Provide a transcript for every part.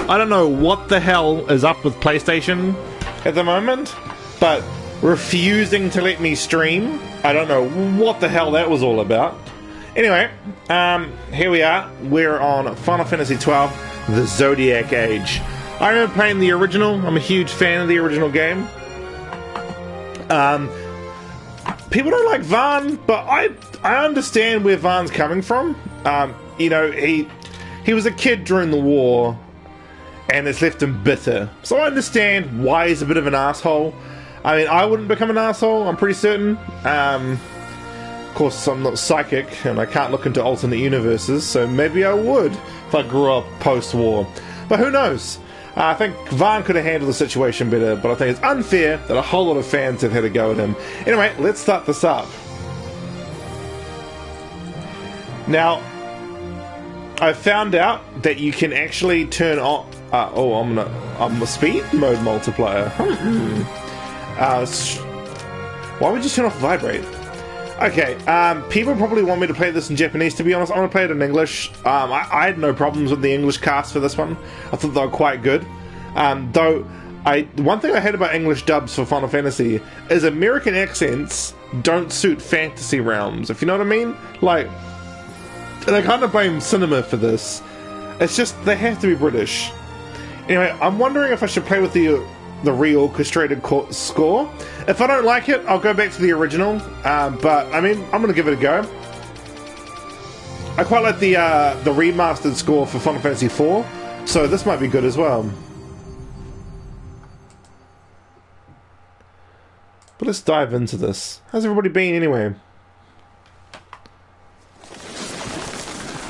I don't know what the hell is up with PlayStation at the moment, but refusing to let me stream. I don't know what the hell that was all about. Anyway, here we are. We're on Final Fantasy XII, the Zodiac Age. I remember playing the original. I'm a huge fan of the original game. People don't like Vaan, but I understand where Vaan's coming from. You know, he was a kid during the war, and it's left him bitter. So I understand why he's a bit of an asshole. I mean, I wouldn't become an asshole, I'm pretty certain. Of course, I'm not psychic, and I can't look into alternate universes, so maybe I would if I grew up post-war. But who knows? I think Vaan could have handled the situation better, but I think it's unfair that a whole lot of fans have had a go at him. Anyway, let's start this up. Now, I found out that you can actually turn on... I'm a speed mode multiplier. Why would you turn off vibrate? Okay, people probably want me to play this in Japanese, to be honest. I want to play it in English. I had no problems with the English cast for this one. I thought they were quite good. Though, one thing I hate about English dubs for Final Fantasy is American accents don't suit fantasy realms, if you know what I mean? Like, they kind of blame cinema for this. It's just, they have to be British. Anyway, I'm wondering if I should play with the re-orchestrated score. If I don't like it, I'll go back to the original. But, I mean, I'm going to give it a go. I quite like the remastered score for Final Fantasy IV, so this might be good as well. But let's dive into this. How's everybody been anyway?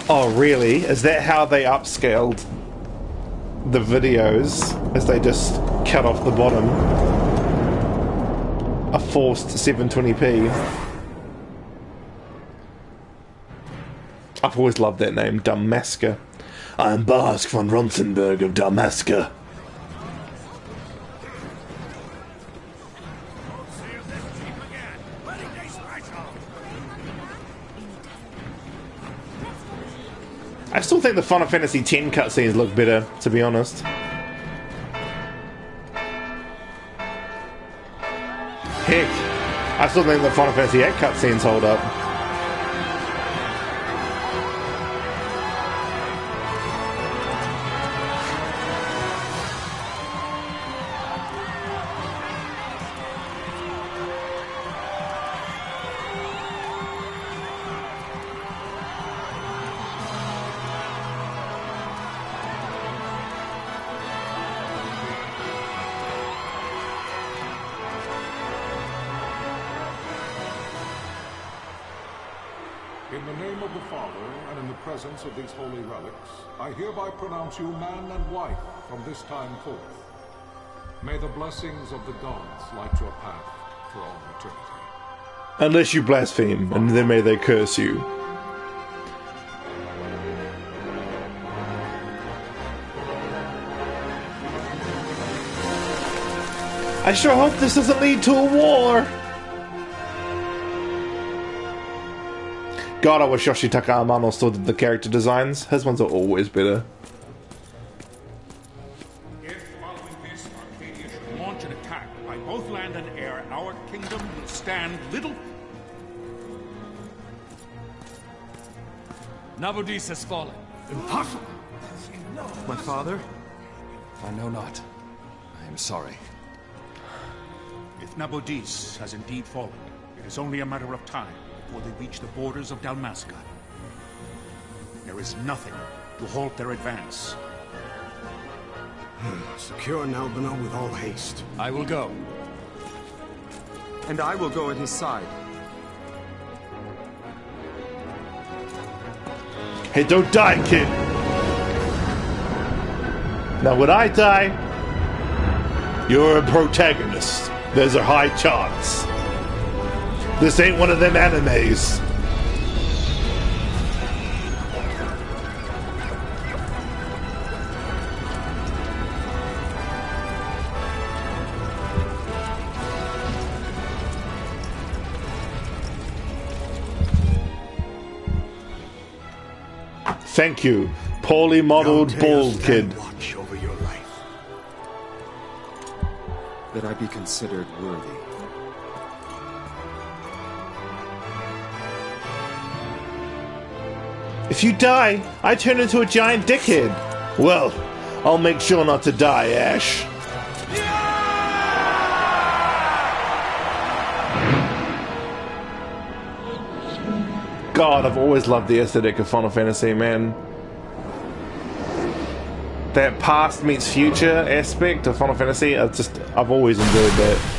Oh, really? Is that how they upscaled the videos, as they just cut off the bottom? A forced 720p. I've always loved that name, Damaska. I am Bask von Ronsenberg of Damaska. I still think the Final Fantasy X cutscenes look better, to be honest. Heck, I still think the Final Fantasy VIII cutscenes hold up. In the name of the Father, and in the presence of these holy relics, I hereby pronounce you man and wife from this time forth. May the blessings of the gods light your path for all eternity. Unless you blaspheme, and then may they curse you. I sure hope this doesn't lead to a war! God, I wish Yoshitaka Amano still did the character designs. His ones are always better. If, following this, Arcadia should launch an attack by both land and air, our kingdom will stand little... Nabudis has fallen. Impossible! My father? I know not. I am sorry. If Nabudis has indeed fallen, it is only a matter of time before they reach the borders of Dalmasca. There is nothing to halt their advance. Secure Nalbina with all haste. I will go. And I will go at his side. Hey, don't die, kid! Now, when I die, you're a protagonist. There's a high chance. This ain't one of them animes. Thank you, poorly modeled bald kid. Watch over your that I be considered worthy. If you die, I turn into a giant dickhead. Well, I'll make sure not to die, Ash. God, I've always loved the aesthetic of Final Fantasy, man. That past meets future aspect of Final Fantasy, I've always enjoyed that.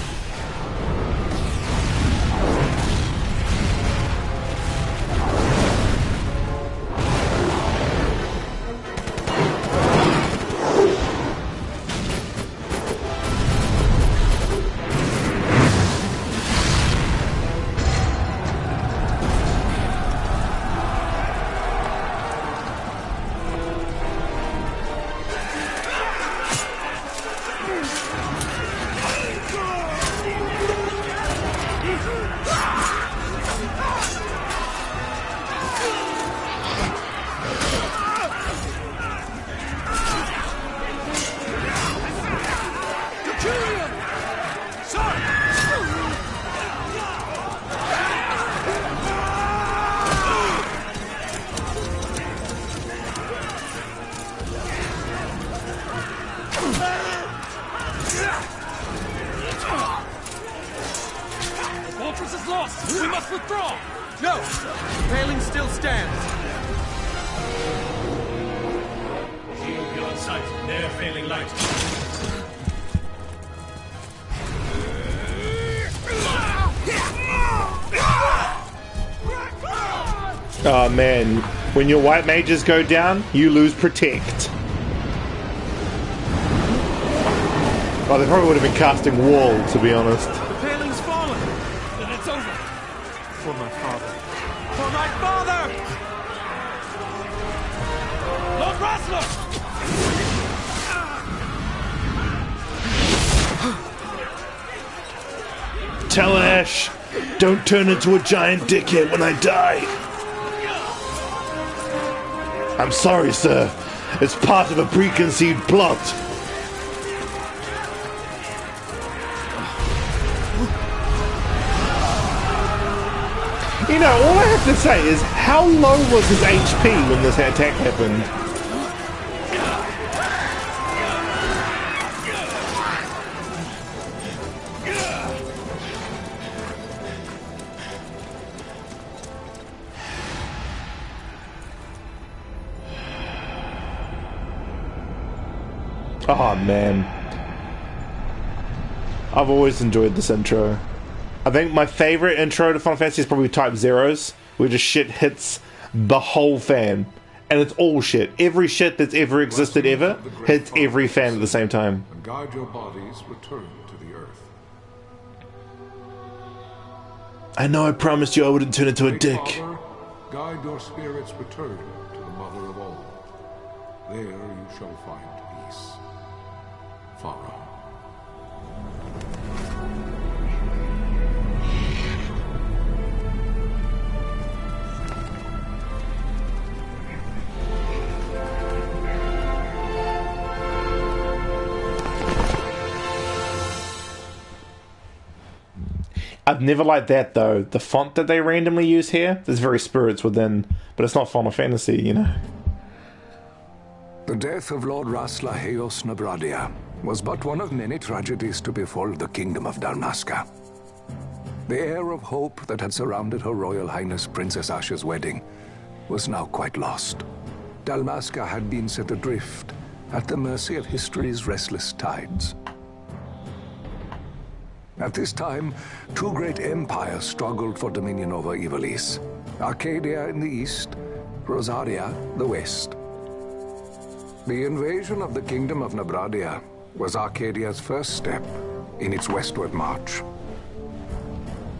We must withdraw! No! The paling still stands! Shield beyond sight, ne'er failing light. Oh man, when your white mages go down, you lose protect. Oh, they probably would have been casting wall, to be honest. The paling's fallen! Then it's over! For my father. For my father! Lord Rosler! Tell Ash, don't turn into a giant dickhead when I die. I'm sorry, sir. It's part of a preconceived plot. You know, all I have to say is, how low was his HP when this attack happened? Oh man, I've always enjoyed this intro. I think my favorite intro to Final Fantasy is probably Type Zero's, where just shit hits the whole fan, and it's all shit. Every shit that's ever existed ever hits every fan at the same time. And guide your bodies return to the earth. I know I promised you I wouldn't turn into a dick. Father, guide your spirits return to the mother of all. There you shall find peace. Farah. I've never liked that though. The font that they randomly use here, there's very spirits within, but it's not Final Fantasy, you know. The death of Lord Rasla Heos Nabradia was but one of many tragedies to befall the kingdom of Dalmasca. The air of hope that had surrounded Her Royal Highness Princess Asha's wedding was now quite lost. Dalmasca had been set adrift at the mercy of history's restless tides. At this time, two great empires struggled for dominion over Ivalice. Arcadia in the east, Rosaria the west. The invasion of the kingdom of Nabradia was Arcadia's first step in its westward march.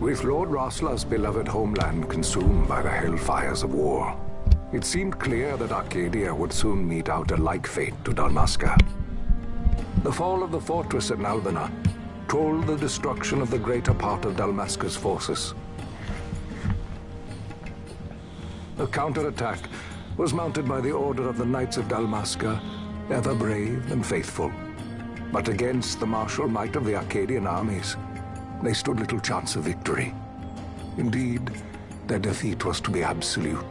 With Lord Rasla's beloved homeland consumed by the hellfires of war, it seemed clear that Arcadia would soon mete out a like fate to Dalmasca. The fall of the fortress at Nalbina told the destruction of the greater part of Dalmasca's forces. A counterattack was mounted by the Order of the Knights of Dalmasca, ever brave and faithful. But against the martial might of the Arcadian armies, they stood little chance of victory. Indeed, their defeat was to be absolute.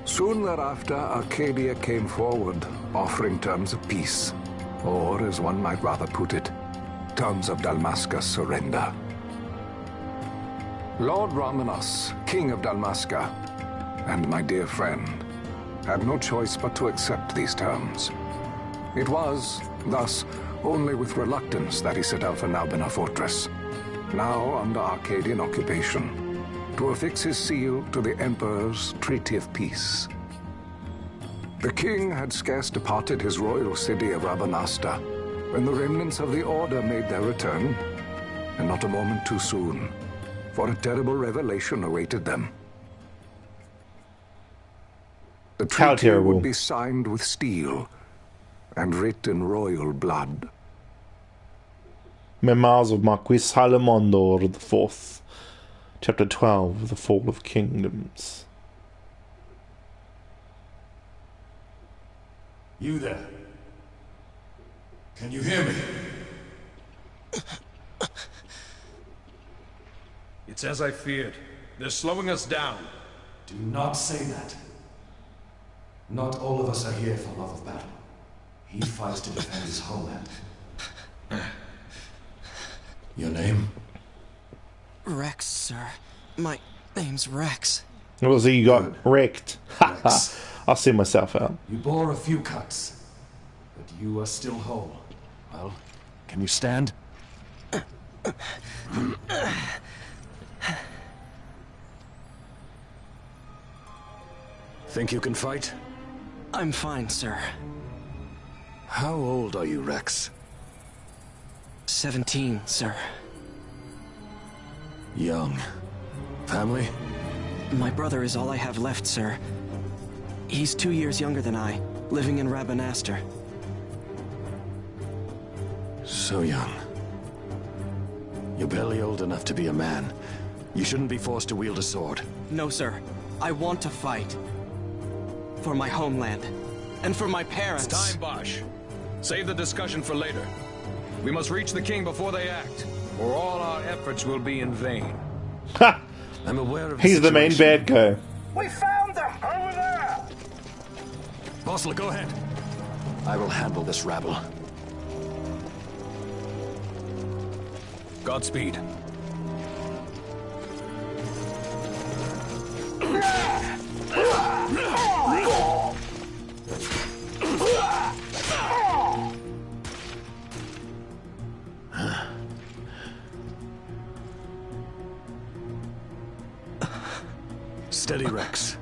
Soon thereafter, Arcadia came forward, offering terms of peace, or, as one might rather put it, terms of Dalmasca's surrender. Lord Rabanastre, King of Dalmasca, and my dear friend, had no choice but to accept these terms. It was, thus, only with reluctance that he set out for Nalbina Fortress, now under Arcadian occupation, to affix his seal to the Emperor's Treaty of Peace. The king had scarce departed his royal city of Rabanastre when the remnants of the Order made their return, and not a moment too soon, for a terrible revelation awaited them. The treaty would be signed with steel and writ in royal blood. Memoirs of Marquis Halimondor IV, Chapter 12, The Fall of Kingdoms. You there? Can you hear me? It's as I feared. They're slowing us down. Do not say that. Not all of us are here for love of battle. He fights to defend his homeland. Your name? Rex, sir. My name's Rex. What was it you got? Wrecked. Rex. I'll see myself out. You bore a few cuts, but you are still whole. Well, can you stand? Think you can fight? I'm fine, sir. How old are you, Rex? 17, sir. Young. Family? My brother is all I have left, sir. He's 2 years younger than I, living in Rabanastre. So young. You're barely old enough to be a man. You shouldn't be forced to wield a sword. No, sir. I want to fight. For my homeland. And for my parents. It's time, Bosch. Save the discussion for later. We must reach the king before they act, or all our efforts will be in vain. Ha! I'm aware of He's the main bad guy. We found them! Over there! Bossler, go ahead. I will handle this rabble. Godspeed. Steady, Rex.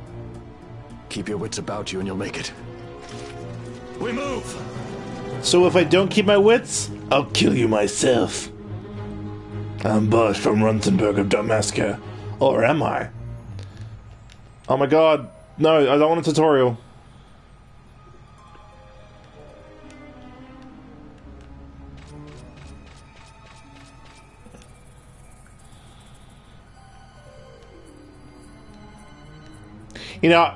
Keep your wits about you and you'll make it. We move! So if I don't keep my wits, I'll kill you myself. I'm Bosch from Runzenberg of Dalmasca. Or am I? Oh my god. No, I don't want a tutorial. You know,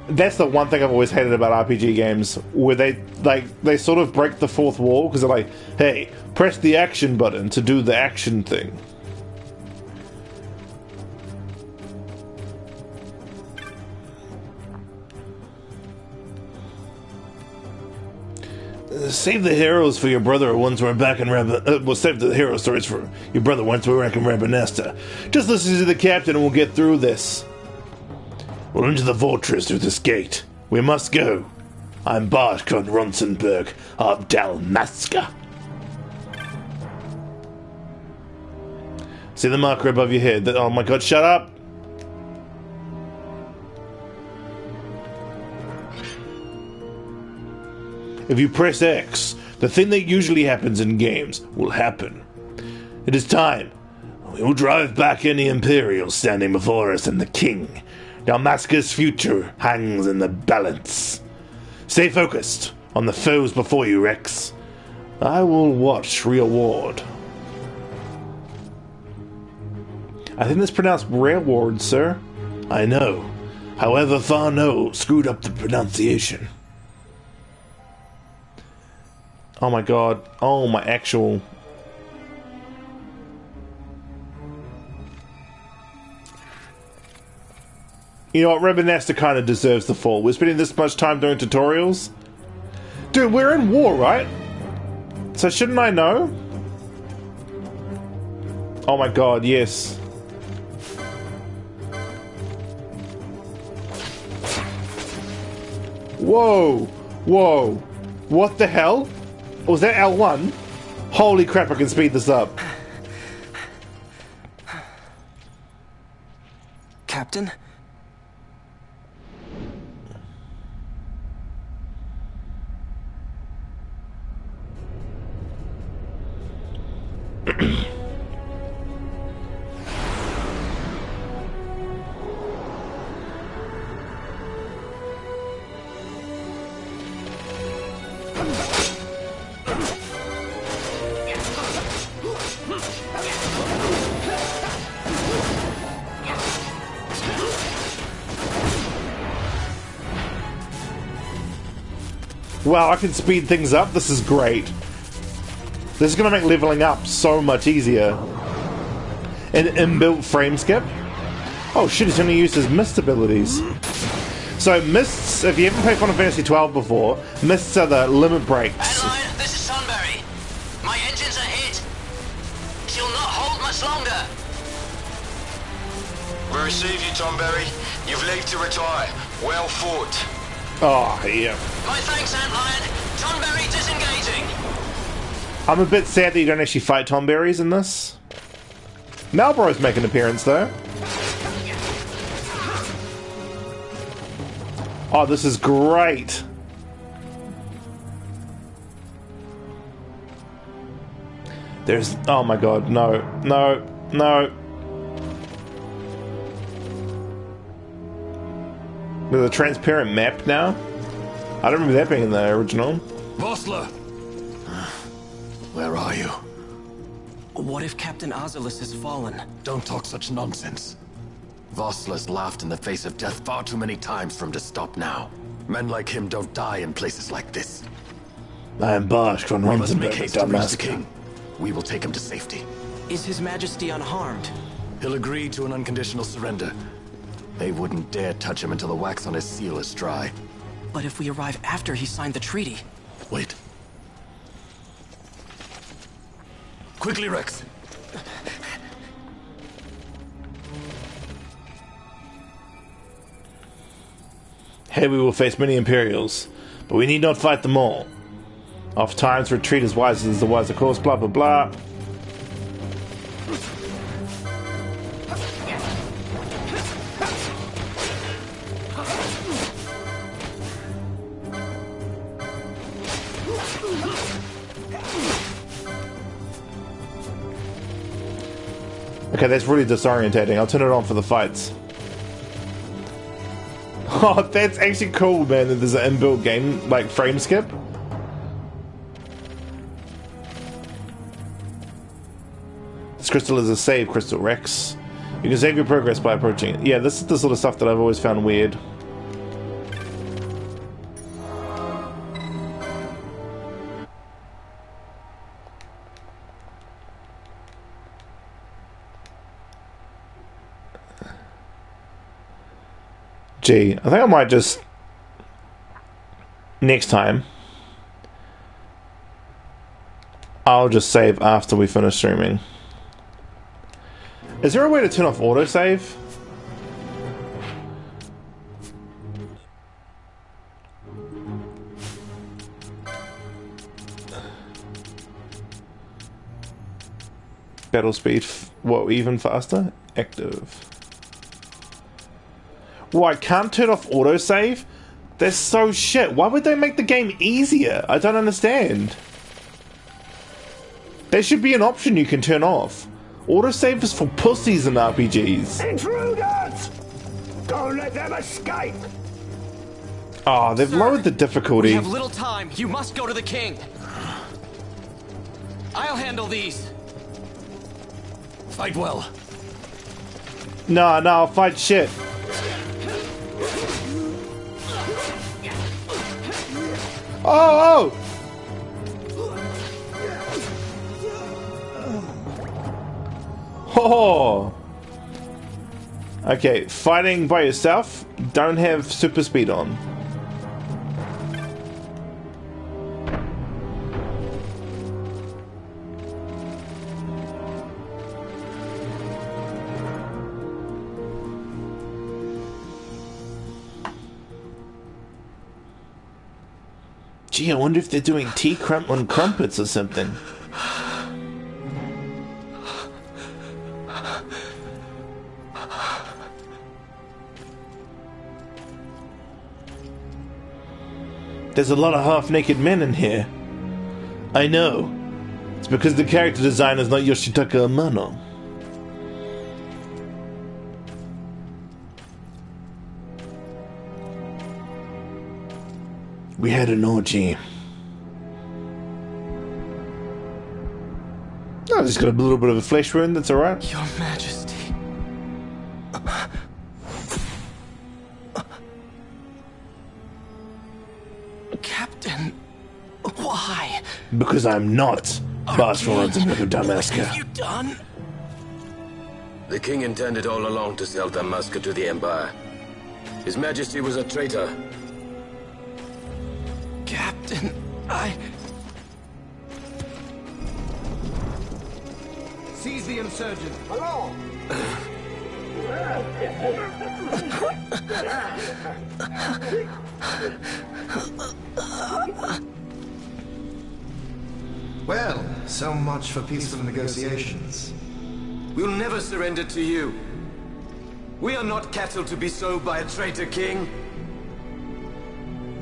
that's the one thing I've always hated about RPG games, where they sort of break the fourth wall, because they're like, hey, press the action button to do the action thing. Save the heroes for your brother once we're back in well, save the hero stories for your brother once we're back in Rabanastre. Just listen to the captain and we'll get through this. We're into the fortress through this gate. We must go. I'm Bosch von Runzenberg of Dalmasca. See the marker above your head? Oh my god, shut up! If you press X, the thing that usually happens in games will happen. It is time. We will drive back any Imperials standing before us and the King. Dalmasca's future hangs in the balance. Stay focused on the foes before you, Rex. I will watch reward. I think that's pronounced railward, sir. I know. However, Farno screwed up the pronunciation. Oh my god. Oh my actual... You know what, Rabanastre kind of deserves the fall. We're spending this much time doing tutorials. Dude, we're in war, right? So shouldn't I know? Oh my god, yes. Whoa! Whoa! What the hell? Was that L1? Holy crap, I can speed this up. Captain? Wow, I can speed things up. This is great. This is going to make leveling up so much easier. An inbuilt frame skip? Oh shit, he's going to use his mist abilities. So mists, if you haven't played Final Fantasy XII before, mists are the limit breaks. Adeline, this is Sunbury. My engines are hit. She'll not hold much longer. We receive you, Tonberry. You've leave to retire. Well fought. Oh, yeah. My thanks, Antlion. Tonberry disengaging. I'm a bit sad that you don't actually fight Tomberries in this. Malboro's make an appearance, though. Oh, this is great. There's... Oh my god, no. No. No. There's a transparent map now? I don't remember that being in the original. Vossler! Where are you? What if Captain Azelus has fallen? Don't talk such nonsense. Vossler's laughed in the face of death far too many times for him to stop now. Men like him don't die in places like this. I am Barsh von We must make Ronsenberg, haste to reach the Damascus. king. We will take him to safety. Is His Majesty unharmed? He'll agree to an unconditional surrender. They wouldn't dare touch him until the wax on his seal is dry. But if we arrive after he signed the treaty... Wait. Quickly, Rex. Here we will face many Imperials, but we need not fight them all. Oft times retreat is wise as the wiser course, blah blah blah. Okay, that's really disorientating. I'll turn it on for the fights. Oh, that's actually cool, man, that there's an inbuilt game, like, frame skip. This crystal is a save crystal, Rex. You can save your progress by approaching it. Yeah, this is the sort of stuff that I've always found weird. Gee, I think I might just... Next time, I'll just save after we finish streaming. Is there a way to turn off autosave? Battle speed, what, even faster? Active. Well, I can't turn off autosave? That's so shit. Why would they make the game easier? I don't understand. There should be an option you can turn off. Autosave is for pussies in RPGs. Intruders! Don't let them escape! Oh, they've lowered the difficulty. We have little time. You must go to the king. I'll handle these. Fight well. No, I'll fight shit. Oh! Okay, fighting by yourself, don't have super speed on. Gee, I wonder if they're doing tea on crumpets or something. There's a lot of half-naked men in here. I know. It's because the character design is not Yoshitaka Amano. We had an orgy. Oh, he's got a little bit of a flesh wound, that's alright. Your Majesty. Captain, why? Because I'm not Bashar of Damascus. What have you done? The king intended all along to sell Damascus to the Empire. His Majesty was a traitor. Captain, Seize the insurgent. Hello. Well, so much for peaceful negotiations. We'll never surrender to you. We are not cattle to be sold by a traitor king.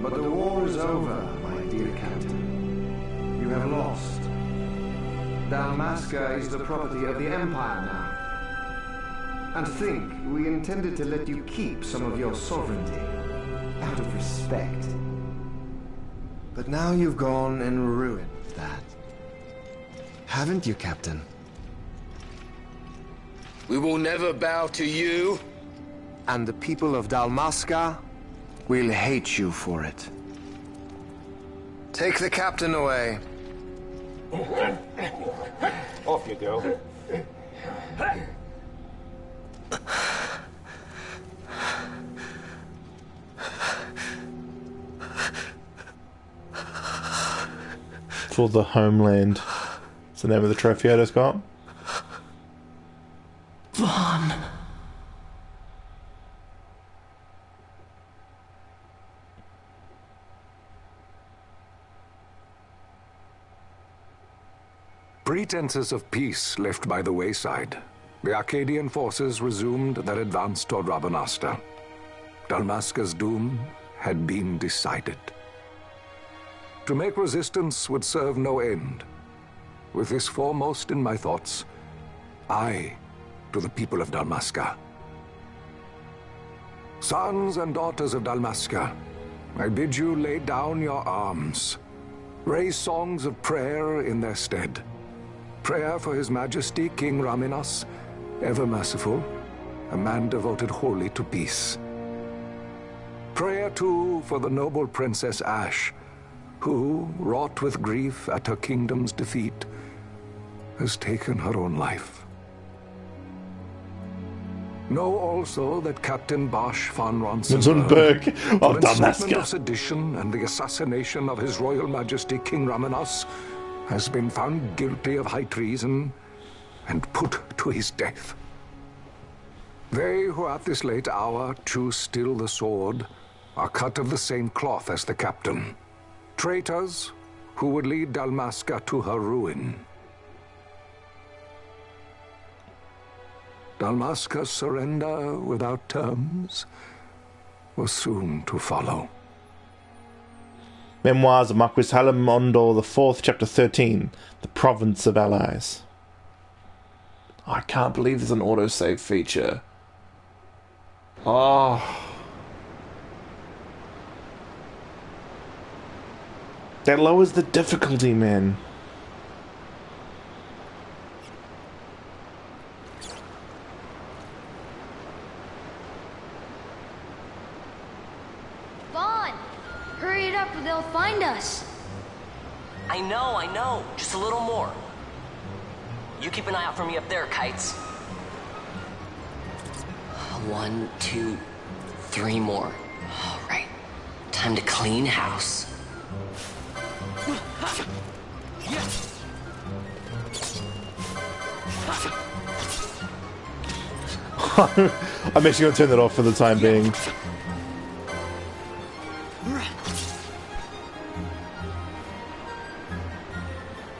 But the war is over, my dear captain. You have lost. Dalmasca is the property of the Empire now. And think, we intended to let you keep some of your sovereignty, out of respect. But now you've gone and ruined that. Haven't you, Captain? We will never bow to you. And the people of Dalmasca will hate you for it. Take the captain away. Off you go. For the homeland. It's the name of the trophy I just got. Vaughn. Pretenses of peace left by the wayside, the Arcadian forces resumed their advance toward Rabanastre. Dalmasca's doom had been decided. To make resistance would serve no end. With this foremost in my thoughts, I to the people of Dalmasca. Sons and daughters of Dalmasca, I bid you lay down your arms. Raise songs of prayer in their stead. Prayer for His Majesty King Rabanastre, ever merciful, a man devoted wholly to peace. Prayer, too, for the noble Princess Ashe, who, wrought with grief at her kingdom's defeat, has taken her own life. Know also that Captain Bosch von Ronsenberg of Damascus of sedition and the assassination of His Royal Majesty King Rabanastre has been found guilty of high treason and put to his death. They who at this late hour choose still the sword are cut of the same cloth as the captain. Traitors who would lead Dalmasca to her ruin. Dalmasca's surrender without terms was soon to follow. Memoirs of Marquis Halimondor IV, Chapter 13, The Province of Allies. I can't believe there's an autosave feature. Oh. That lowers the difficulty, man. Vaughn! Hurry it up or they'll find us. I know. Just a little more. You keep an eye out for me up there, Kites. 1, 2, 3 more. All right. Time to clean house. I'm actually going to turn that off for the time being.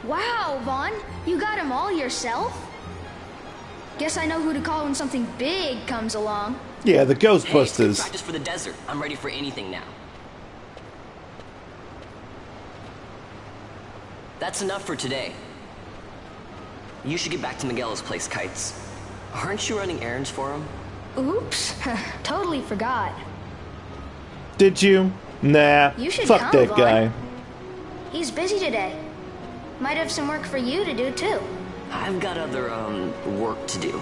Wow, Vaughn, you got them all yourself? Guess I know who to call when something big comes along. Yeah, the Hey, it's good Ghostbusters. practice for the desert. I'm ready for anything now. That's enough for today. You should get back to Miguel's place, Kites. Aren't you running errands for him? Oops, totally forgot. Did you? Nah, You should fuck come, that Vaughn. guy. He's busy today. Might have some work for you to do, too. I've got other, work to do.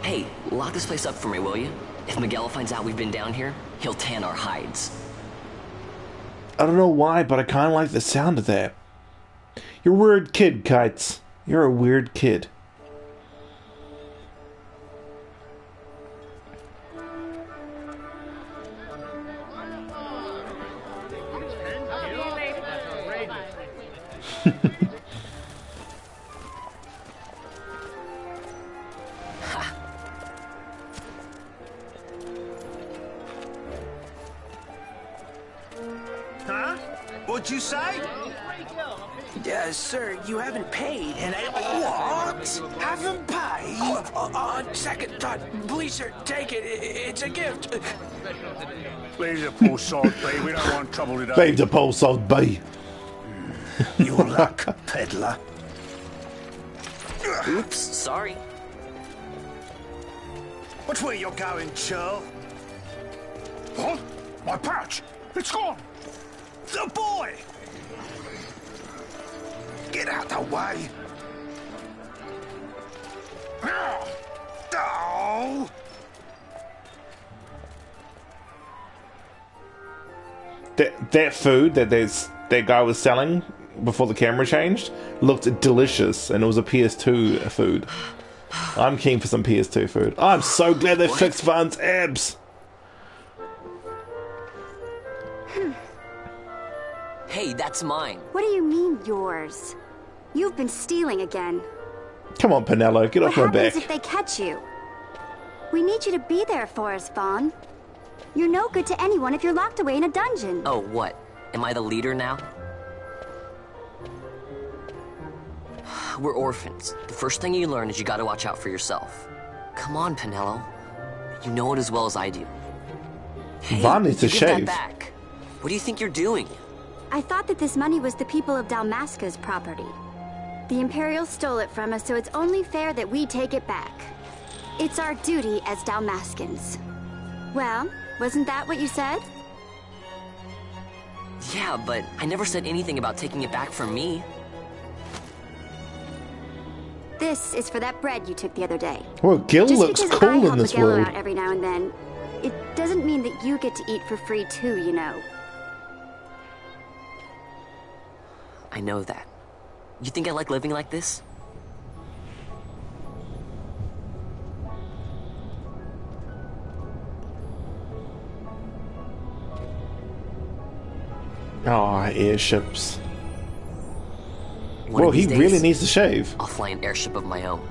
Hey, lock this place up for me, will you? If Miguel finds out we've been down here, he'll tan our hides. I don't know why, but I kind of like the sound of that. You're a weird kid, Kites. You're a weird kid. Huh? What'd you say? Sir, you haven't paid, and I... What? Haven't paid? On second thought, please, sir, take it. It's a gift. Leave the poor sod be. We don't want trouble today. Leave the poor sod be. Your luck, peddler. Oops, sorry. Watch where you're going, churl. What? My pouch! It's gone! The boy! Get out the way! Oh! That food that guy was selling before the camera changed looked delicious, and it was a PS2 food. I'm keen for some PS2 food. I'm so glad they fixed Van's abs. Hey, that's mine. What do you mean, yours? You've been stealing again. Come on, Pinello, get off my What happens back. if they catch you? We need you to be there for us, Vaughn. You're no good to anyone if you're locked away in a dungeon. Oh, what? Am I the leader now? We're orphans. The first thing you learn is you gotta watch out for yourself. Come on, Pinello. You know it as well as I do. Hey, Vaughn needs to give that shave. back. What do you think you're doing? I thought that this money was the people of Dalmasca's property. The Imperials stole it from us, so it's only fair that we take it back. It's our duty as Dalmascans. Well, wasn't that what you said? Yeah, but I never said anything about taking it back from me. This is for that bread you took the other day. Well, Gil Just looks because I cool in help this Miguel world. out every now and then, it doesn't mean that you get to eat for free too, you know. I know that. You think I like living like this? Oh, airships. One Well, of he these really days, needs to shave. I'll fly an airship of my own.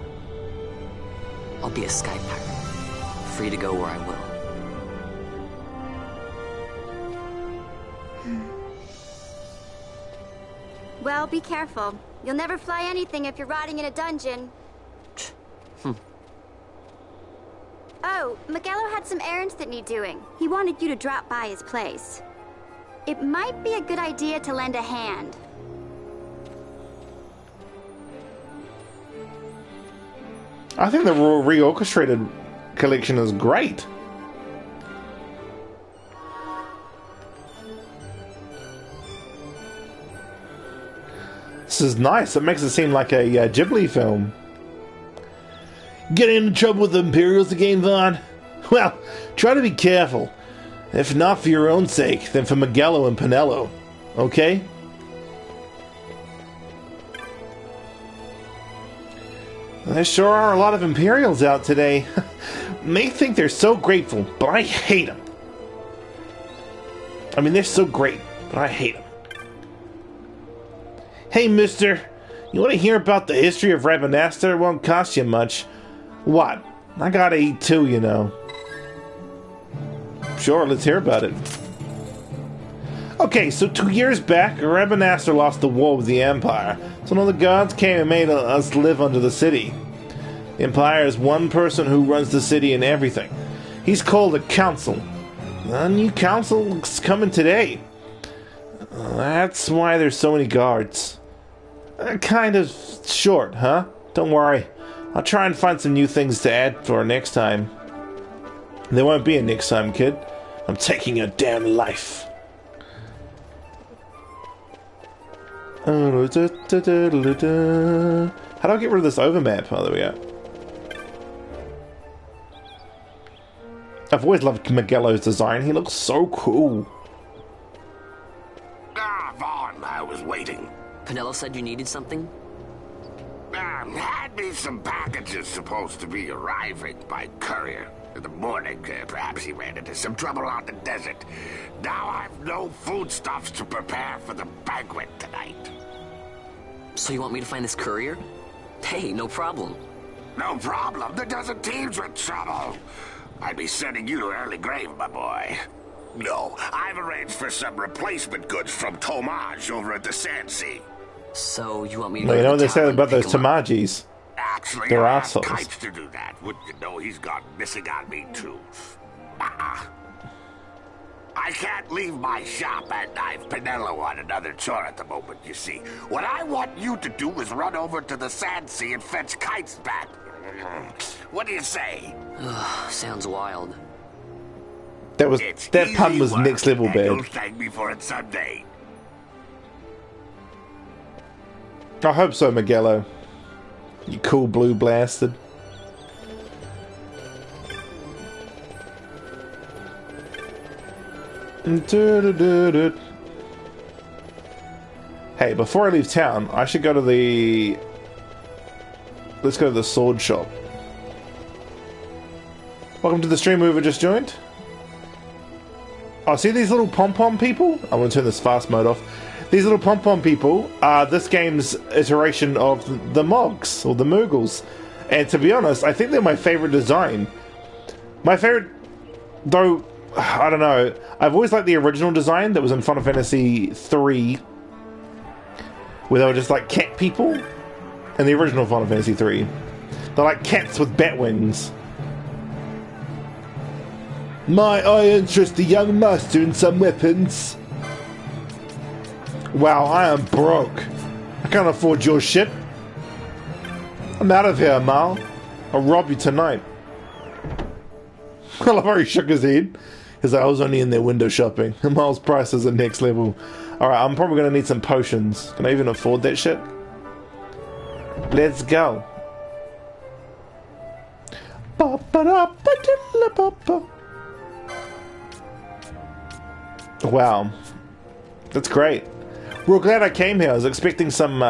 I'll be a sky pirate, free to go where I will. Well, be careful. You'll never fly anything if you're rotting in a dungeon. Oh, Miguelo had some errands that need doing. He wanted you to drop by his place. It might be a good idea to lend a hand. I think the reorchestrated collection is great. This is nice. It makes it seem like a Ghibli film. Getting into trouble with the Imperials again, Vaughn? Well, try to be careful. If not for your own sake, then for Miguelo and Pinello. Okay? There sure are a lot of Imperials out today. may think they're so grateful, but I hate them. I mean, they're so great, but I hate them. Hey, mister, you want to hear about the history of Rabanastre? It won't cost you much. What? I gotta eat too, you know. Sure, let's hear about it. Okay, so 2 years back, Rabanastre lost the war with the Empire, so none of the gods came and made us live under the city. The Empire has one person who runs the city and everything. He's called a council. A new council's coming today. That's why there's so many guards. Kind of short, huh? Don't worry. I'll try and find some new things to add for next time. There won't be a next time, kid. I'm taking your damn life. How do I get rid of this overmap? Oh, there we go. I've always loved Miguelo's design. He looks so cool. Ah, Vaughn, I was waiting. Penelo said you needed something? Had me some packages supposed to be arriving by courier. In the morning, perhaps he ran into some trouble on the desert. Now I've no foodstuffs to prepare for the banquet tonight. So you want me to find this courier? Hey, no problem. No problem. The desert teem's with trouble. I'd be sending you to early grave, my boy. No, I've arranged for some replacement goods from Tomage over at the Sand Sea. So you want me to Well, you know what they say about those Tamagis? Actually, They're I assholes. asked Kites to do that. Wouldn't you know he's gone missing on me, too? I can't leave my shop, and I've Penelo on another chore at the moment, you see. What I want you to do is run over to the Sand Sea and fetch Kites back. What do you say? Sounds wild. That pun was next level bad. You'll thank me for it someday. I hope so, Miguelo. You cool blue blasted. Hey, before I leave town, I should go to the... Let's go to the sword shop. Welcome to the stream whoever just joined. Oh, see these little pom-pom people? I'm going to turn this fast mode off. These little pom-pom people are this game's iteration of the Mogs, or the Moogles. And to be honest, I think they're my favorite design. My favorite, though, I don't know. I've always liked the original design that was in Final Fantasy III, where they were just like cat people. In the original Final Fantasy III. They're like cats with bat wings. Might I interest the young master in some weapons? Wow, I am broke. I can't afford your shit. I'm out of here, Mal. I'll rob you tonight. I love how he shook his head. He's like, I was only in there window shopping. Mal's prices are next level. Alright, I'm probably going to need some potions. Can I even afford that shit? Let's go. Wow. That's great. Real glad I came here. I was expecting some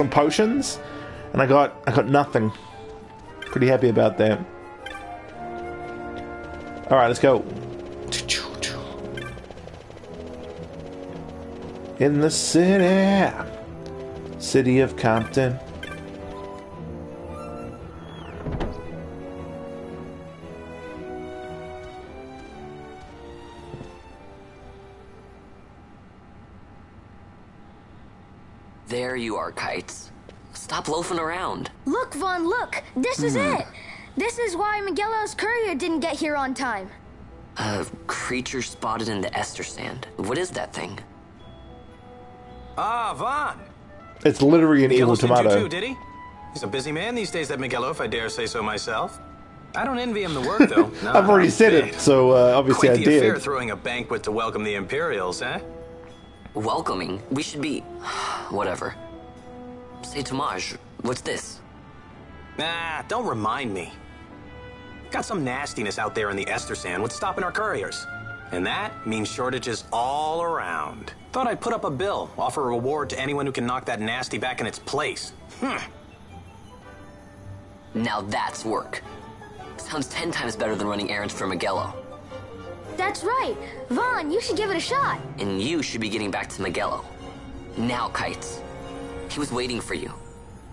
potions, and I got nothing. Pretty happy about that. All right, let's go. In the city of Compton. There you are, Kites. Stop loafing around. Look, Vaughn, look! This is it! This is why Miguelo's courier didn't get here on time. A creature spotted in the Ester Sand. What is that thing? Ah, Vaughn. It's literally an evil tomato. Too, did he? He's a busy man these days, that Miguelo, if I dare say so myself. I don't envy him the work, though. No, I've already said it, so obviously Quite I the affair did. throwing a banquet to welcome the Imperials, eh? Welcoming? We should be... whatever. Say, Tomage, what's this? Nah, don't remind me. Got some nastiness out there in the Ester Sand. What's stopping our couriers? And that means shortages all around. Thought I'd put up a bill, offer a reward to anyone who can knock that nasty back in its place. Now that's work. Sounds 10 times better than running errands for Miguelo. That's right. Vaughn, you should give it a shot. And you should be getting back to Miguelo. Now, Kites. He was waiting for you.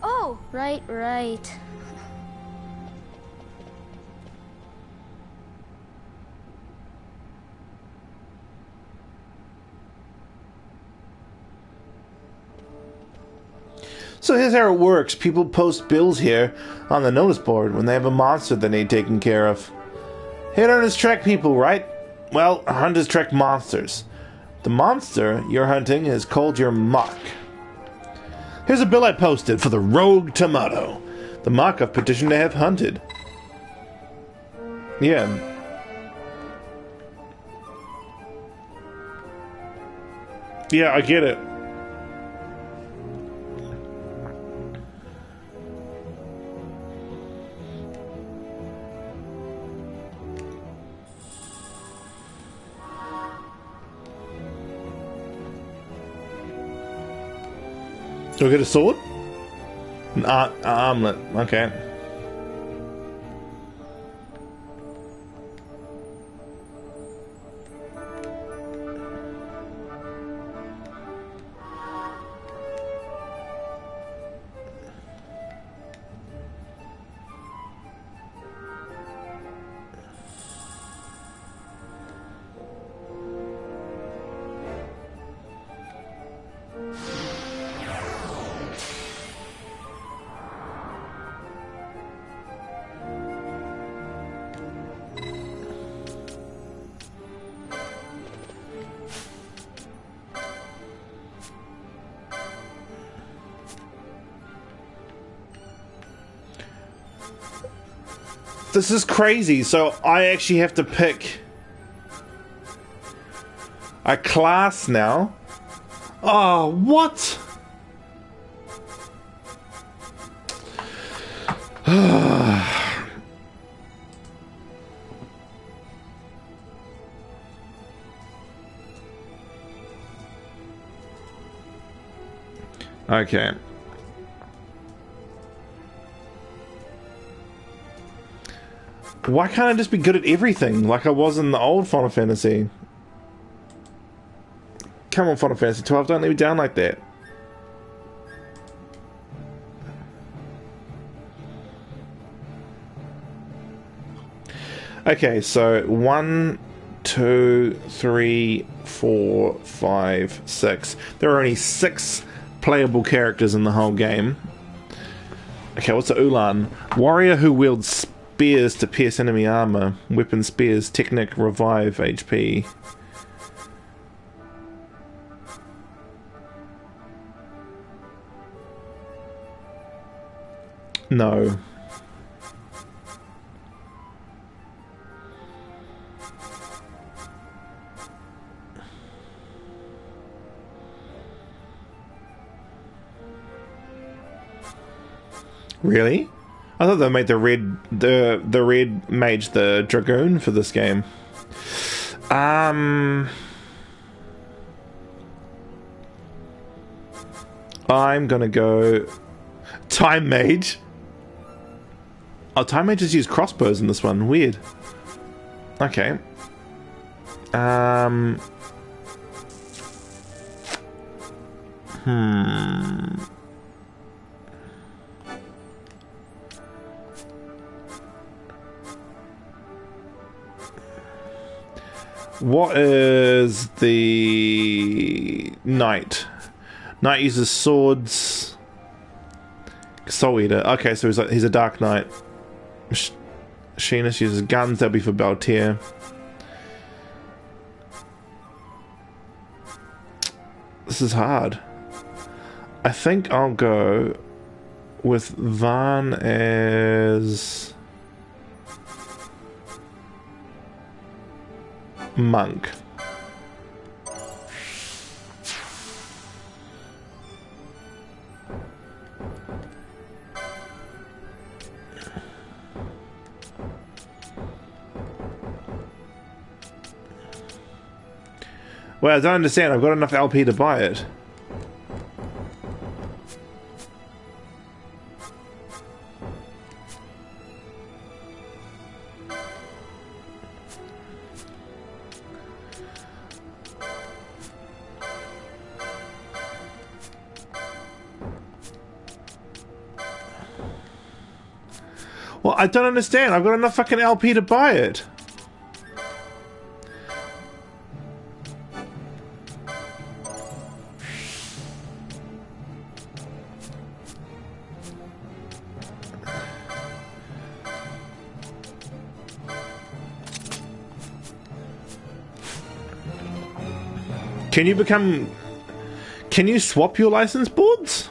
Oh, right. So here's how it works. People post bills here on the notice board when they have a monster they need taken care of. Hit hunters track people, right? Well, hunters track monsters. The monster you're hunting is called your mark. Here's a bill I posted for the rogue tomato. The mark I've petitioned to have hunted. Yeah. Yeah, I get it. Do I get a sword? An armlet. Okay. This is crazy. So I actually have to pick a class now. Oh, what? Okay. Why can't I just be good at everything like I was in the old Final Fantasy? Come on, Final Fantasy 12, don't let me down like that. Okay, so 1, 2, 3, 4, 5, 6. There are only 6 playable characters in the whole game. Okay, what's the Ulan? Warrior who wields spears to pierce enemy armor. Weapon spears, technic, revive, HP. No. Really? I thought they made the red mage the dragoon for this game. I'm gonna go time mage. Oh, time mages use crossbows in this one. Weird. Okay. What is the knight? Knight uses swords. Soul Eater. Okay, so he's a dark knight. Sheenus uses guns. That'll be for Baltier. This is hard. I think I'll go with Van as monk. Well, I don't understand. I've got enough LP to buy it. Well, I don't understand. I've got enough fucking LP to buy it. Can you swap your license boards?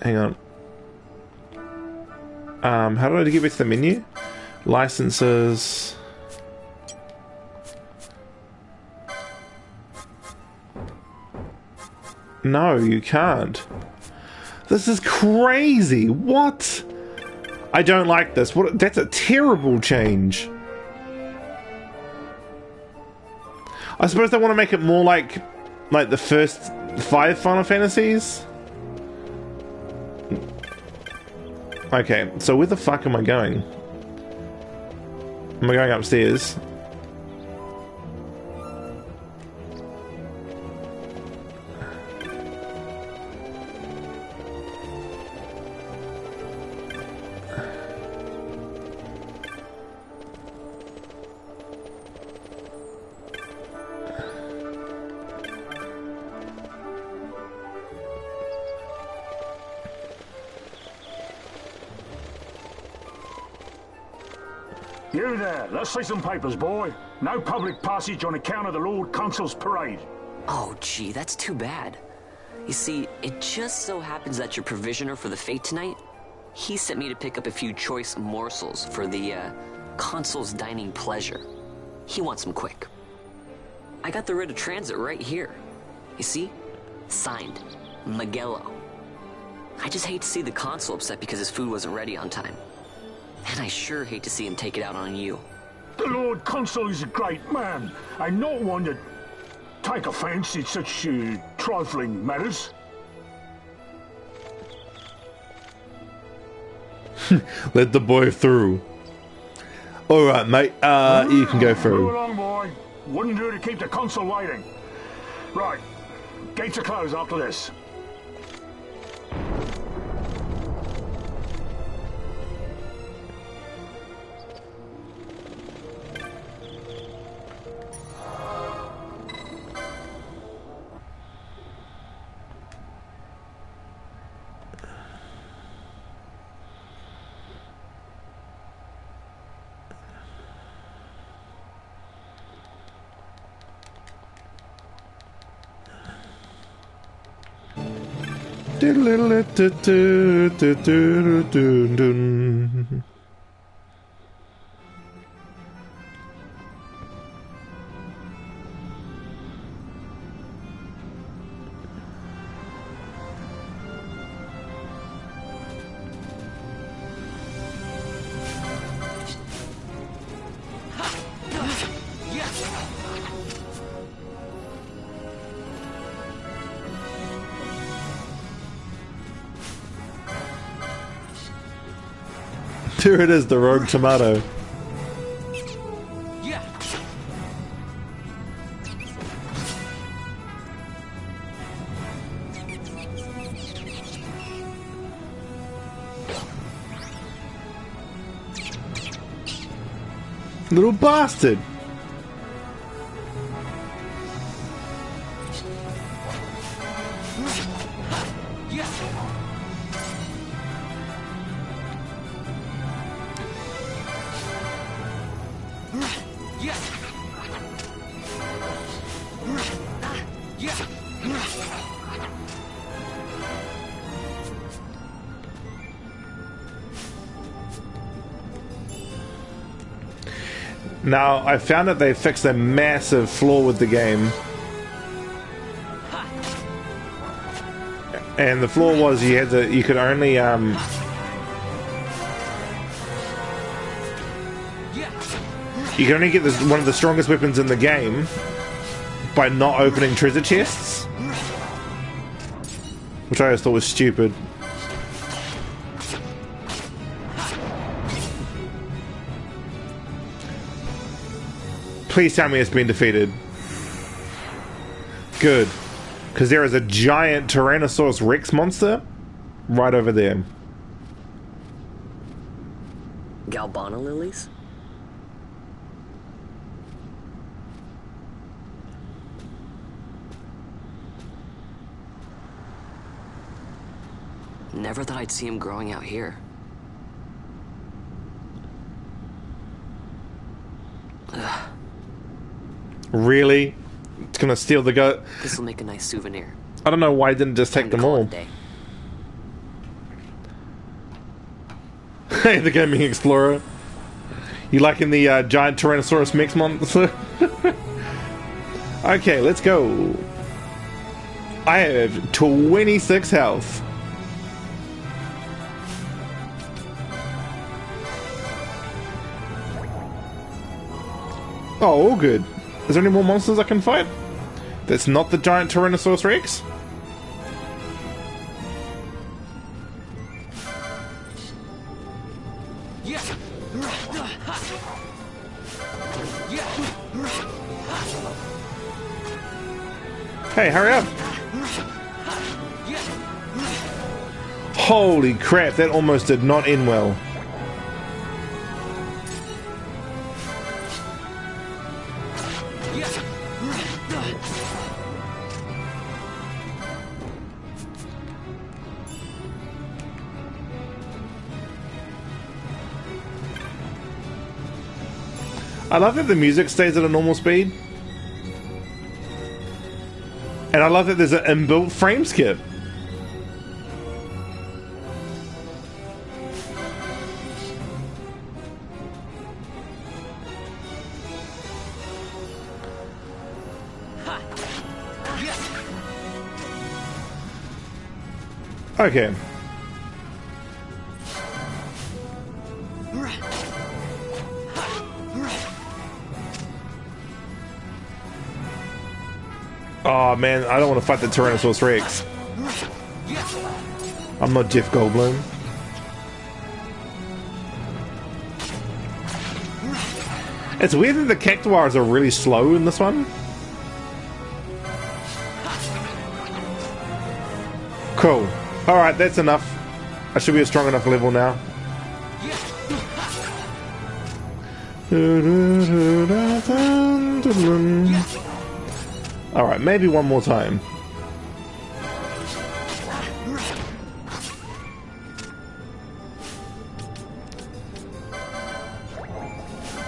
Hang on. How do I get back to the menu? Licenses. No, you can't. This is crazy. What? I don't like this. What? That's a terrible change. I suppose they want to make it more like the first 5 Final Fantasies. Okay, so where the fuck am I going? Am I going upstairs? You there, let's see some papers, boy. No public passage on account of the Lord Consul's parade. Oh, gee, that's too bad. You see, it just so happens that your provisioner for the fete tonight, he sent me to pick up a few choice morsels for the, Consul's dining pleasure. He wants them quick. I got the writ of transit right here. You see? Signed, Magello. I just hate to see the Consul upset because his food wasn't ready on time. And I sure hate to see him take it out on you. The Lord Consul is a great man, and not one to take offence in such trifling matters. Let the boy through. Alright, mate, you can go Move through. along, boy. Wouldn't do to keep the Consul waiting. Right, gates are closed after this. Here it is, the rogue tomato. Little bastard. Now, I found that they fixed a massive flaw with the game. And the flaw was you could only get one of the strongest weapons in the game by not opening treasure chests, which I always thought was stupid. Please tell me it's been defeated. Good. Because there is a giant Tyrannosaurus Rex monster right over there. Galbana lilies? Never thought I'd see him growing out here. Ugh. Really? It's gonna steal the goat. This'll make a nice souvenir. I don't know why I didn't just take them all. Hey, the Gaming Explorer. You liking the giant Tyrannosaurus mix monster? Okay, let's go. I have 26 health. Oh, all good. Is there any more monsters I can fight? That's not the giant Tyrannosaurus Rex? Hey, hurry up! Holy crap, that almost did not end well. I love that the music stays at a normal speed. And I love that there's an inbuilt frame skip. Okay. Oh man, I don't want to fight the Tyrannosaurus Rex. I'm not Jeff Goldblum. It's weird that the Cactuars are really slow in this one. Cool. Alright, that's enough. I should be a strong enough level now. Alright, maybe one more time.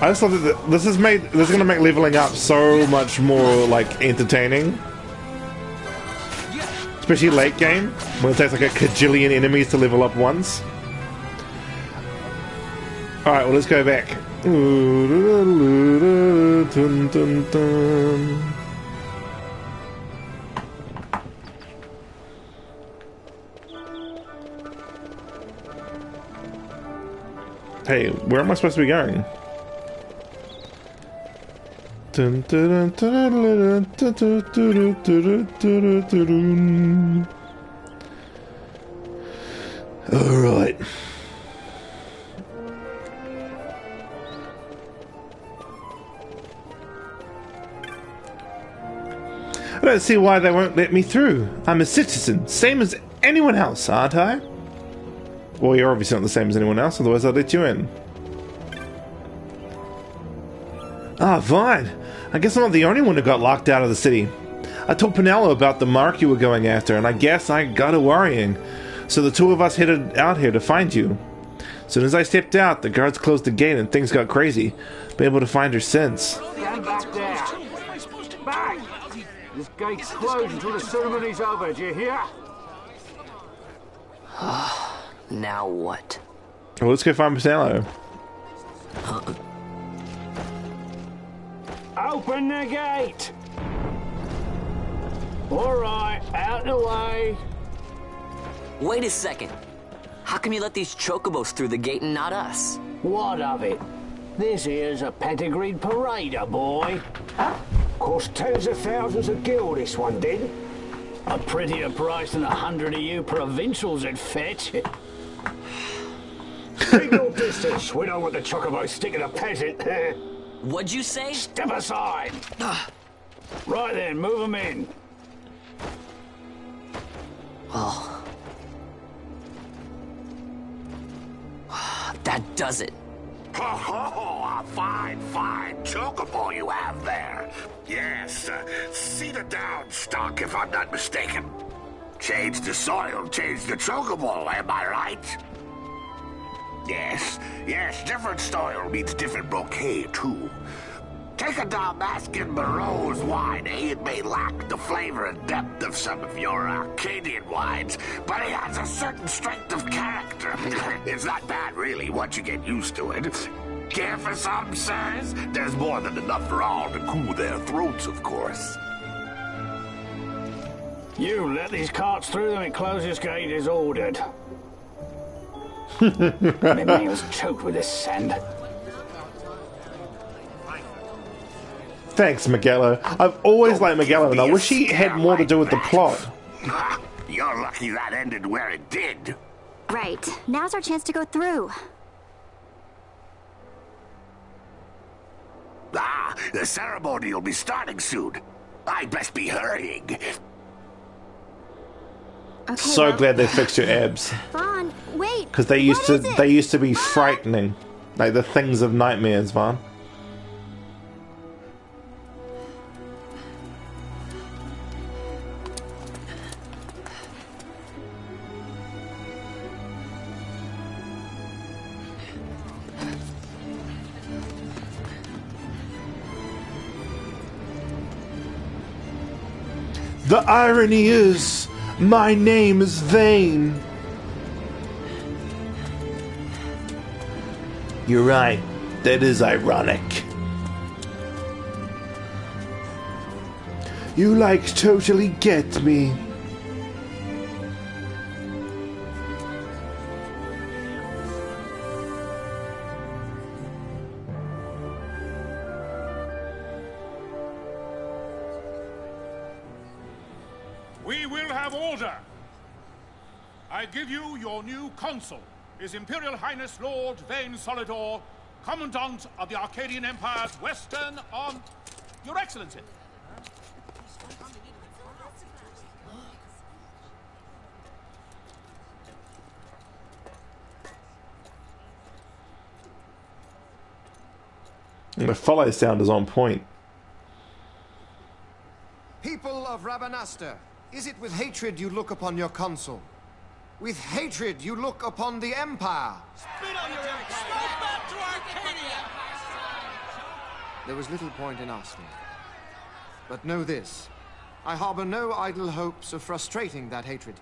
I just thought that this is gonna make leveling up so much more like entertaining. Especially late game, when it takes like a kajillion enemies to level up once. Alright, well let's go back. Hey, where am I supposed to be going? Alright. I don't see why they won't let me through. I'm a citizen, same as anyone else, aren't I? Well, you're obviously not the same as anyone else, otherwise I'd let you in. Ah, fine. I guess I'm not the only one who got locked out of the city. I told Pinello about the mark you were going after, and I guess I got her worrying. So the two of us headed out here to find you. As soon as I stepped out, the guards closed the gate and things got crazy. Been able to find her since. Stand back there. Back! This gate's closed until the ceremony's over, do you hear? Now what? Well, let's go find Pinello. Open the gate! Alright, out the way. Wait a second. How come you let these chocobos through the gate and not us? What of it? This here's a pedigreed parader, boy. Cost tens of thousands of gil, this one did. A prettier price than 100 of you provincials would fetch. Keep your distance. We don't want the chocobo sticking a peasant. What'd you say? Step aside. Right then, move them in. Well, that does it. Oh, a fine chocobo you have there. Yes, cedar down stock, if I'm not mistaken. Change the soil, change the chocobo, am I right? Yes, different soil means different bouquet, too. Take a Dalmascan Barrow's wine, eh? It may lack the flavor and depth of some of your Arcadian wines, but it has a certain strength of character. It's not bad, really, once you get used to it. Care for some, sirs? There's more than enough for all to cool their throats, of course. You let these carts through and closest gate is ordered. My meal's choked with this sand. Thanks, Magello. I've always liked Magello, and I wish he had more to do with the plot. You're lucky that ended where it did. Right. Now's our chance to go through. The ceremony will be starting soon. I'd best be hurrying. Okay, So glad they fixed your abs. Vaughn, wait. Because they used to be frightening. Like the things of nightmares, Vaughn. The irony is, my name is Vane. You're right, that is ironic. You totally get me. We will have order. I give you your new consul, His Imperial Highness Lord Vane Solidor, Commandant of the Arcadian Empire's Western on... Your Excellency. And the follow sound is on point. People of Rabanastre, is it with hatred you look upon your consul? With hatred you look upon the Empire? Spit on your empire! Go back to Arcadia! There was little point in asking. But know this, I harbor no idle hopes of frustrating that hatred.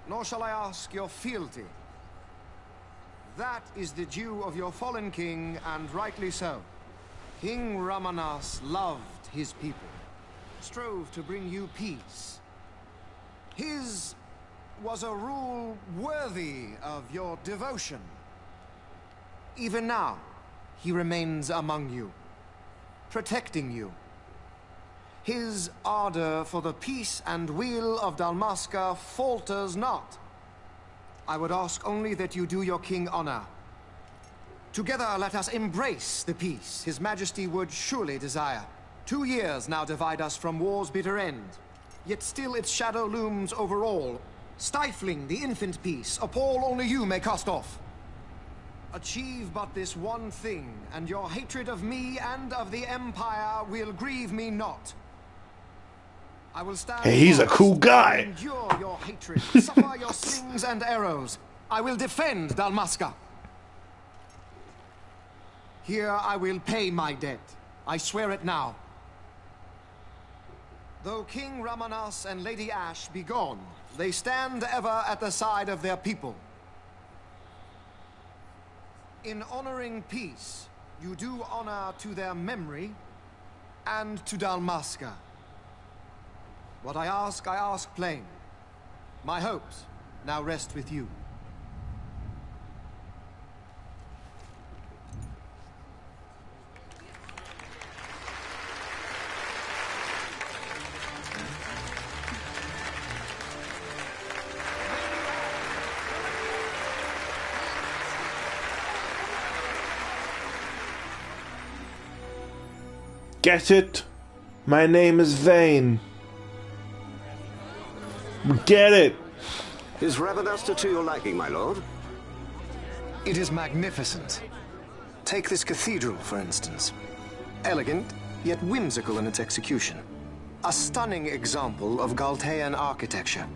Nor shall I ask your fealty. That is the due of your fallen king, and rightly so. King Rabanastre loved his people, strove to bring you peace. His was a rule worthy of your devotion. Even now, he remains among you, protecting you. His ardor for the peace and weal of Dalmasca falters not. I would ask only that you do your king honor. Together let us embrace the peace His Majesty would surely desire. 2 years now divide us from war's bitter end, yet still its shadow looms over all, stifling the infant peace a pall only you may cast off. Achieve but this one thing, and your hatred of me and of the Empire will grieve me not. I will stand. Hey, he's a cool guy. Endure your hatred, suffer your slings and arrows. I will defend Dalmasca. Here I will pay my debt. I swear it now. Though King Rabanastre and Lady Ashe be gone, they stand ever at the side of their people. In honoring peace, you do honor to their memory and to Dalmasca. What I ask plain. My hopes now rest with you. Get it? My name is Vane. Get it? Is Rabanastre to your liking, my lord? It is magnificent. Take this cathedral, for instance. Elegant, yet whimsical in its execution. A stunning example of Galtean architecture.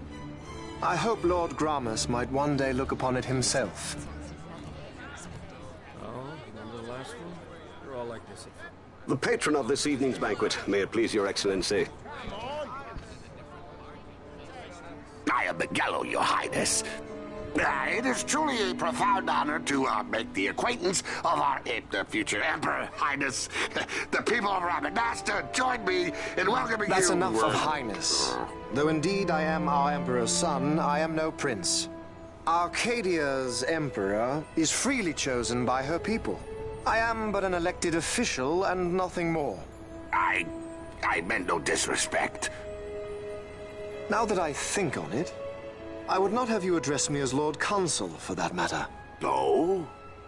I hope Lord Gramus might one day look upon it himself. Oh, remember the last one? You're all like this. The patron of this evening's banquet, may it please your excellency. I am Miguelo, your highness. It is truly a profound honor to make the acquaintance of our future emperor, highness. The people of Rabanastre join me in welcoming you. That's enough of highness. Though indeed I am our emperor's son, I am no prince. Arcadia's emperor is freely chosen by her people. I am but an elected official and nothing more. I meant no disrespect. Now that I think on it, I would not have you address me as Lord Consul, for that matter. No?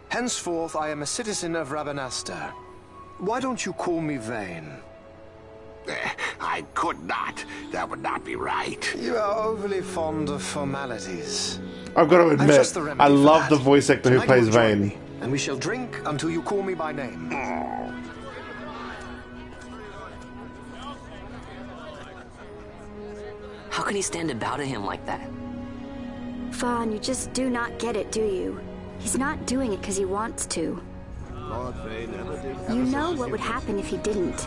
Henceforth, I am a citizen of Rabanastre. Why don't you call me Vane? I could not. That would not be right. You are overly fond of formalities. I've got to admit, I love the voice actor who plays Vane. And we shall drink until you call me by name. How can he stand about to him like that? Vaughn, you just do not get it, do you? He's not doing it because he wants to. You know what would happen if he didn't.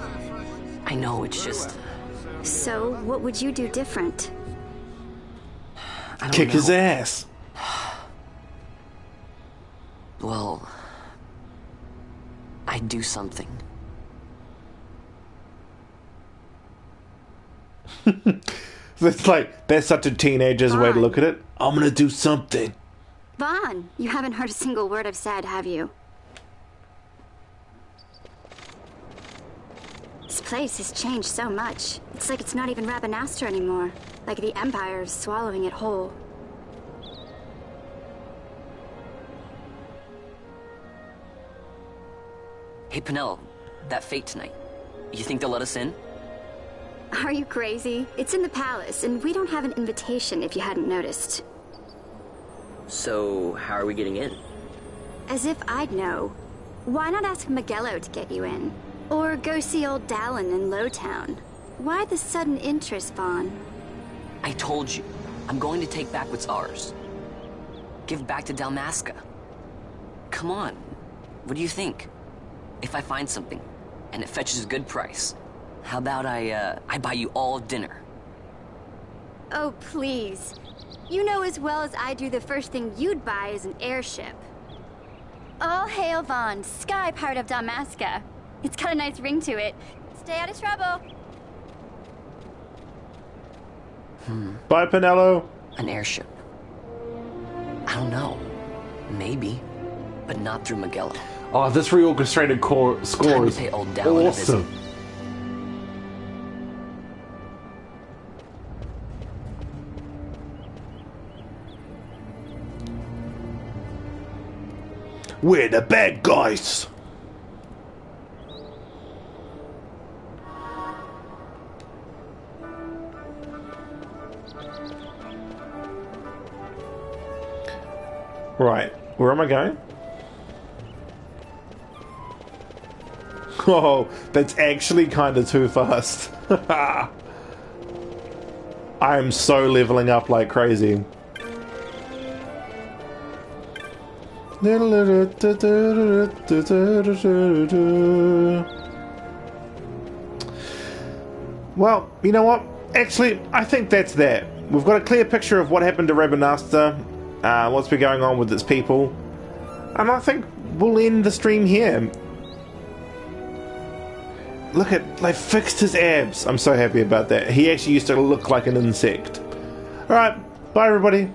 I know, it's just... So, what would you do different? Kick his ass. Well... I'd do something. It's like, that's such a teenager's way to look at it. I'm gonna do something. Vaughn, you haven't heard a single word I've said, have you? This place has changed so much. It's like it's not even Rabanastre anymore. Like the Empire is swallowing it whole. Hey, Penel, that fete tonight. You think they'll let us in? Are you crazy? It's in the palace, and we don't have an invitation if you hadn't noticed. So, how are we getting in? As if I'd know. Why not ask Miguelo to get you in? Or go see old Dallin in Lowtown? Why the sudden interest, Vaughn? I told you, I'm going to take back what's ours. Give back to Dalmasca. Come on, what do you think? If I find something, and it fetches a good price, how about I buy you all dinner? Oh, please. You know as well as I do the first thing you'd buy is an airship. All hail Vaughn, Sky Pirate of Dalmasca. It's got a nice ring to it. Stay out of trouble. Bye, Penello. An airship. I don't know. Maybe. But not through Miguelo. Oh, this reorchestrated score is awesome. We're the bad guys. Right, where am I going? Oh, that's actually kind of too fast. I am so leveling up like crazy. Well, you know what? Actually, I think that's that. We've got a clear picture of what happened to Rabanastre, what's been going on with its people, and I think we'll end the stream here. Look at, they fixed his abs. I'm so happy about that. He actually used to look like an insect. Alright, bye everybody.